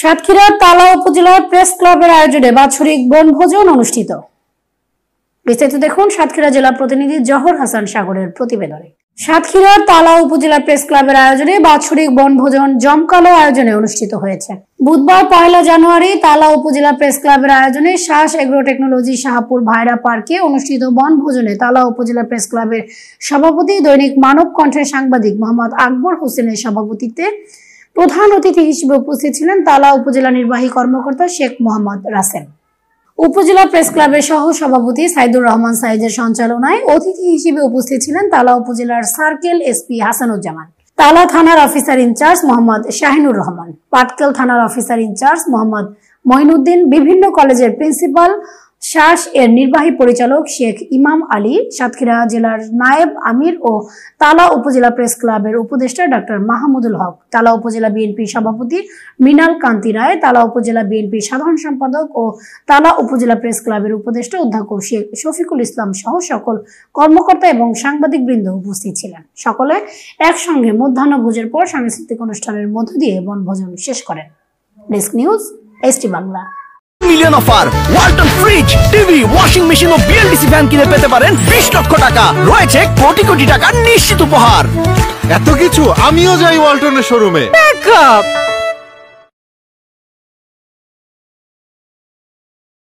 সাতক্ষীরার তালা উপজেলার প্রেস ক্লাবের আয়োজনে বাৎসরিক বনভোজন অনুষ্ঠিত। বিস্তারিত দেখুন সাতক্ষীরা জেলা প্রতিনিধি জহর হাসান সাগরের প্রতিবেদনে। সাতক্ষীরার তালা উপজেলা প্রেস ক্লাবের আয়োজনে বাৎসরিক বনভোজন জমকালো আয়োজনে অনুষ্ঠিত হয়েছে। বুধবার 1 জানুয়ারি তালা উপজেলা প্রেস ক্লাবের আয়োজনে শাস এগ্রো টেকনোলজি শাহপুর ভাইরা পার্কে অনুষ্ঠিত বনভোজনে তালা উপজেলা প্রেস ক্লাবের সভাপতি দৈনিক মানব কণ্ঠের সাংবাদিক মোহাম্মদ আকবর হোসেনের সভাপতিত্বে প্রধান অতিথি হিসেবে উপস্থিত ছিলেন তালা উপজেলা নির্বাহী কর্মকর্তা শেখ মোহাম্মদ রাসেল। উপজেলা প্রেস ক্লাবের সহ সভাপতি সাইদুর রহমান সাইদের সঞ্চালনায় অতিথি হিসেবে উপস্থিত ছিলেন তালা উপজেলার সার্কেল এসপি হাসানুজ্জামান, তালা থানার অফিসার ইনচার্জ মোহাম্মদ শাহিনুর রহমান, পাটকেল থানার অফিসার ইনচার্জ মোহাম্মদ মঈনুদ্দিন, বিভিন্ন কলেজের প্রিন্সিপাল, শাস এর নির্বাহী পরিচালক শেখ ইমাম আলী, সাতক্ষীরা জেলার নায়েব আমির ও তালা উপজেলা প্রেস ক্লাবের উপদেষ্টা ডাক্তার মাহমুদুল হক, তালা উপজেলা বিএনপি সভাপতি মৃণাল কান্তি রায়, তালা উপজেলা বিএনপি সাধারণ সম্পাদক ও তালা উপজেলা প্রেস ক্লাবের উপদেষ্টা অধ্যক্ষ শেখ শফিকুল ইসলাম সহ সকল কর্মকর্তা এবং সাংবাদিক বৃন্দ উপস্থিত ছিলেন। সকলে একসঙ্গে মধ্যাহ্নভোজের পর সাংস্কৃতিক অনুষ্ঠানের মধ্য দিয়ে বনভোজন শেষ করেন। Desk news, ST Bangla. Million offer Walton fridge, TV, washing machine ও বিএলডিসি ফ্যান কিনে পেতে পারেন 20 লক্ষ টাকা। রয়েছে কোটি কোটি টাকার নিশ্চিত উপহার। এত কিছু আমিও যাই ওয়ালটনের শোরুমে। ব্যাকআপ